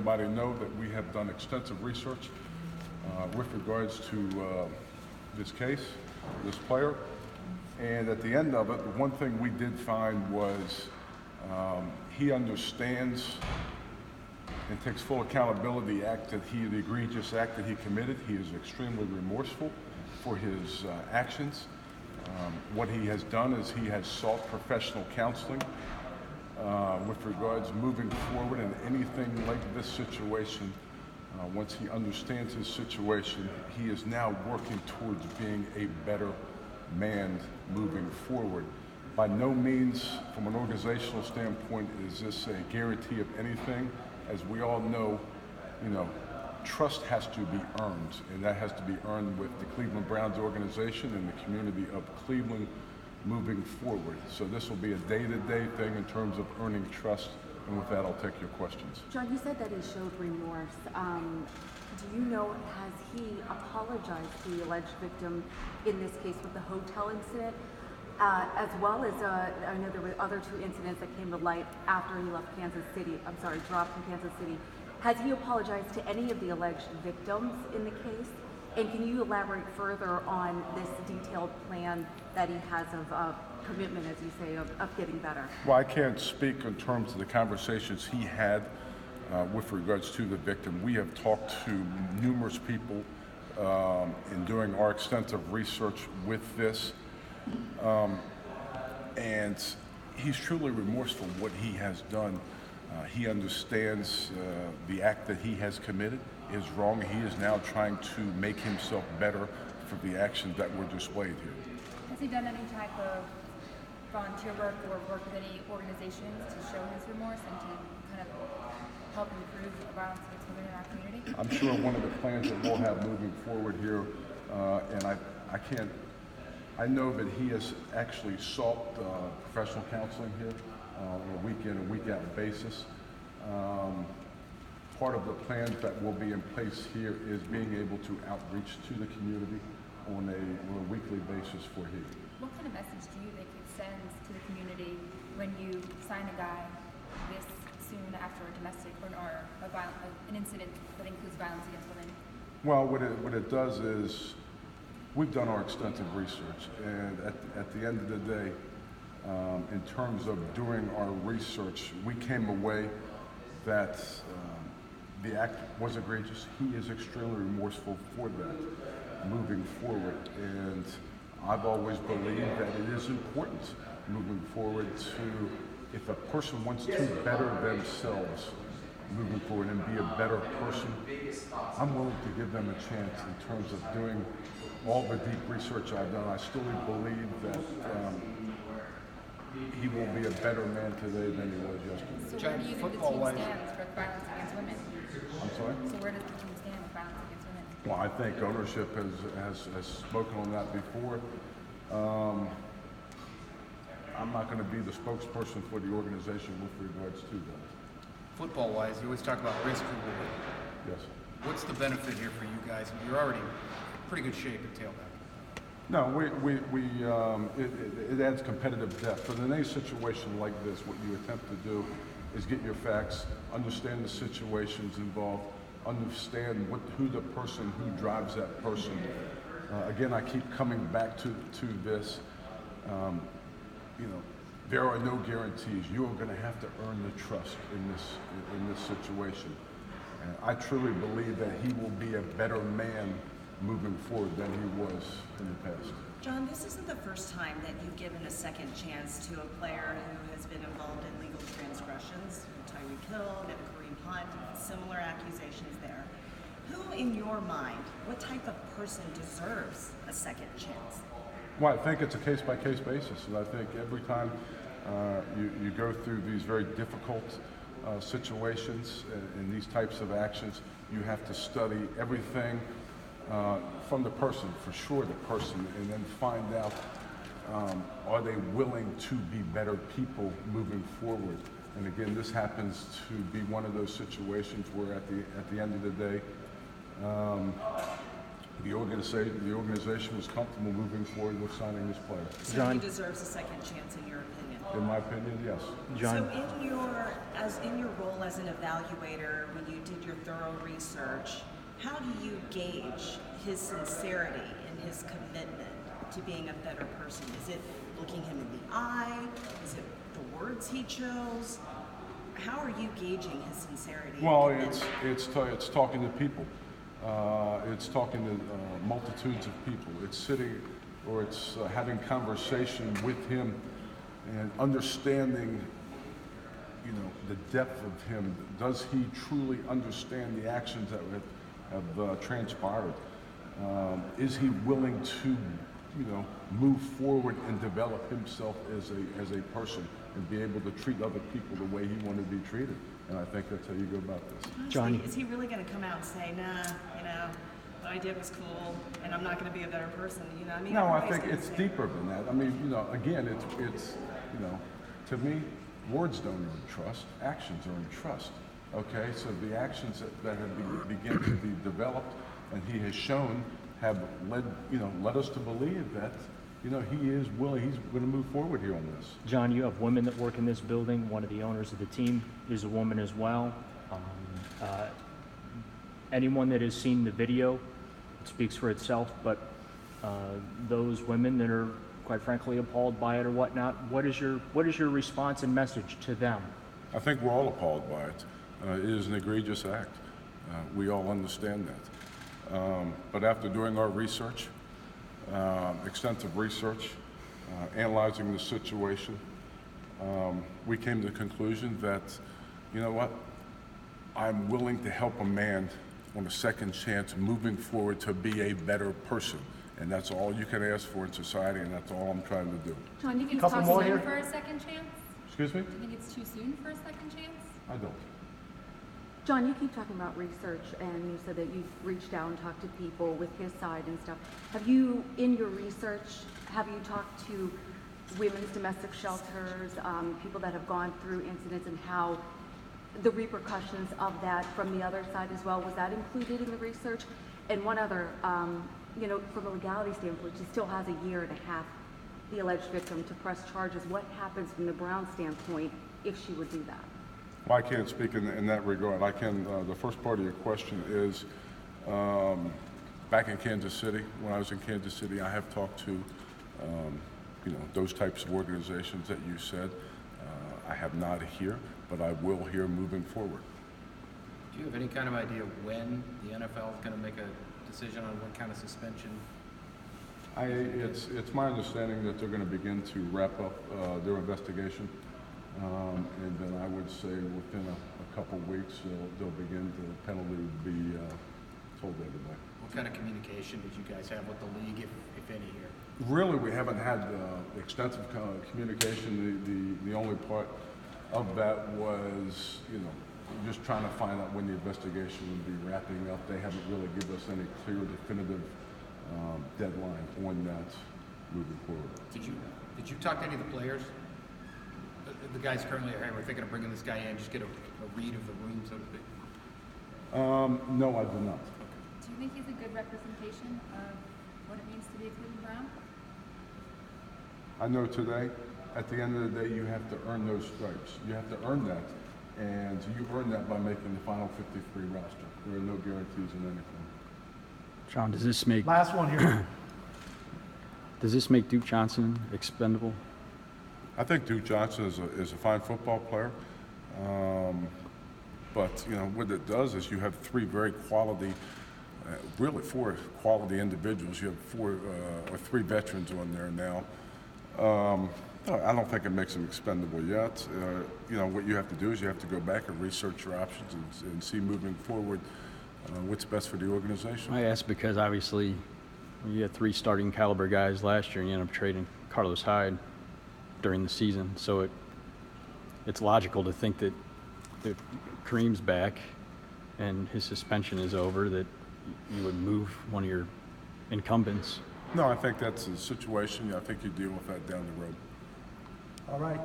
Everybody know that we have done extensive research with regards to this case, this player. And at the end of it, the one thing we did find was he understands and takes full accountability the egregious act that he committed. He is extremely remorseful for his actions. What he has done is he has sought professional counseling with regards moving forward in anything like this situation. Once he understands his situation, he is now working towards being a better man moving forward. By no means, from an organizational standpoint, is this a guarantee of anything. As we all know, trust has to be earned, and that has to be earned with the Cleveland Browns organization and the community of Cleveland moving forward. So this will be a day-to-day thing in terms of earning trust, and with that, I'll take your questions. John, you said that he showed remorse. Do you know, has he apologized to the alleged victim in this case with the hotel incident? As well as, I know there were other two incidents that came to light after he left dropped from Kansas City. Has he apologized to any of the alleged victims in the case? And can you elaborate further on this detailed plan that he has of commitment, as you say, of getting better? Well, I can't speak in terms of the conversations he had with regards to the victim. We have talked to numerous people in doing our extensive research with this. And he's truly remorseful what he has done. He understands the act that he has committed is wrong. He is now trying to make himself better for the actions that were displayed here. Has he done any type of volunteer work or work with any organizations to show his remorse and to kind of help improve the violence against women in our community? I'm sure one of the plans that we'll have moving forward here, and I know that he has actually sought professional counseling here on a week-in and week-out basis. Part of the plans that will be in place here is being able to outreach to the community on a weekly basis for him. What kind of message do you think it sends to the community when you sign a guy this soon after a domestic or an incident that includes violence against women? Well, what it does is we've done our extensive research, and at the end of the day, in terms of doing our research, we came away that the act was egregious. He is extremely remorseful for that moving forward, and I've always believed that it is important moving forward to, if a person wants to better themselves moving forward and be a better person, I'm willing to give them a chance in terms of doing all the deep research I've done. I still believe that he will be a better man today than he was yesterday. So where do you think the team stands for violence against women? I'm sorry? So where does the team stand with violence against women? Well, I think ownership has spoken on that before. I'm not going to be the spokesperson for the organization with regards to that. Football-wise, you always talk about risk reward. Yes. What's the benefit here for you guys? You're already in pretty good shape at tailback. No, it adds competitive depth. But in any situation like this, what you attempt to do is get your facts, understand the situations involved, understand who the person who drives that person. Again, I keep coming back to this. There are no guarantees. You are going to have to earn the trust in this situation. And I truly believe that he will be a better man moving forward than he was in the past. John, this isn't the first time that you've given a second chance to a player who has been involved in legal transgressions. Tyreek Hill, Nevin Kareem Hunt, similar accusations there. Who, in your mind, what type of person deserves a second chance? Well, I think it's a case-by-case basis, and I think every time you go through these very difficult situations and these types of actions, you have to study everything from the person, for sure the person, and then find out are they willing to be better people moving forward. And again, this happens to be one of those situations where at the end of the day, the organization was comfortable moving forward with signing this player. So John, he deserves a second chance in your opinion? In my opinion, yes. John. So in your role as an evaluator, when you did thorough research, how do you gauge his sincerity and his commitment to being a better person? Is it looking him in the eye? Is it the words he chose? How are you gauging his sincerity? Well, and commitment? it's talking to people. It's talking to multitudes of people. It's sitting, or it's having conversation with him and understanding, you know, the depth of him. Does he truly understand the actions that have transpired? Is he willing to, you know, move forward and develop himself as a person and be able to treat other people the way he wanted to be treated? And I think that's how you go about this. Johnny. Is he really going to come out and say, nah, you know, what I did was cool, and I'm not going to be a better person? You know, I mean, No, I everybody's think gonna it's say- deeper than that. I mean, you know, again, it's you know, to me, words don't earn trust. Actions earn trust. Okay, so the actions that have begun to be developed and he has shown have led us to believe that, you know, he is willing. He's going to move forward here on this. John, you have women that work in this building. One of the owners of the team is a woman as well. Anyone that has seen the video, it speaks for itself, but those women that are quite frankly appalled by it or whatnot, what is your response and message to them? I think we're all appalled by it. It is an egregious act. We all understand that. But after doing our research, extensive research, analyzing the situation, we came to the conclusion that, you know what, I'm willing to help a man on a second chance moving forward to be a better person. And that's all you can ask for in society, and that's all I'm trying to do. John, you Do you can think Couple it's talk more too here. soon for a second chance? Excuse me? Do you think it's too soon for a second chance? I don't. John, you keep talking about research, and you said that you've reached out and talked to people with his side and stuff. Have you, in your research, have you talked to women's domestic shelters, people that have gone through incidents, and how the repercussions of that from the other side as well? Was that included in the research? And one other, you know, from a legality standpoint, she still has a year and a half, the alleged victim, to press charges. What happens from the Brown standpoint if she would do that? Well, I can't speak in that regard. I can, the first part of your question is, back in Kansas City, when I was in Kansas City, I have talked to, you know, those types of organizations that you said. I have not here, but I will here moving forward. Do you have any kind of idea when the NFL is going to make a decision on what kind of suspension? It's my understanding that they're going to begin to wrap up their investigation, and then I would say within a couple weeks they'll begin the penalty to be told everybody. What kind of communication did you guys have with the league, if any, here? Really, we haven't had extensive communication. The only part of that was, you know, just trying to find out when the investigation would be wrapping up. They haven't really given us any clear, definitive deadline on that moving forward. Did you talk to any of the players? The guys currently are, hey, we're thinking of bringing this guy in, just get a read of the room, so to speak. No, I did not. Do you think he's a good representation of what it means to be a Cleveland Brown? I know today, at the end of the day, you have to earn those stripes. You have to earn that. And you earn that by making the final 53 roster. There are no guarantees in anything. John, does this make Last one here. does this make Duke Johnson expendable? I think Duke Johnson is a fine football player. But, you know, what it does is you have three very quality, really four quality individuals. You have three veterans on there now. I don't think it makes him expendable yet. You know, what you have to do is you have to go back and research your options and see moving forward what's best for the organization. I ask because obviously you had three starting caliber guys last year and you ended up trading Carlos Hyde during the season. So it's logical to think that Kareem's back and his suspension is over, that you would move one of your incumbents. No, I think that's a situation. I think you deal with that down the road. All right.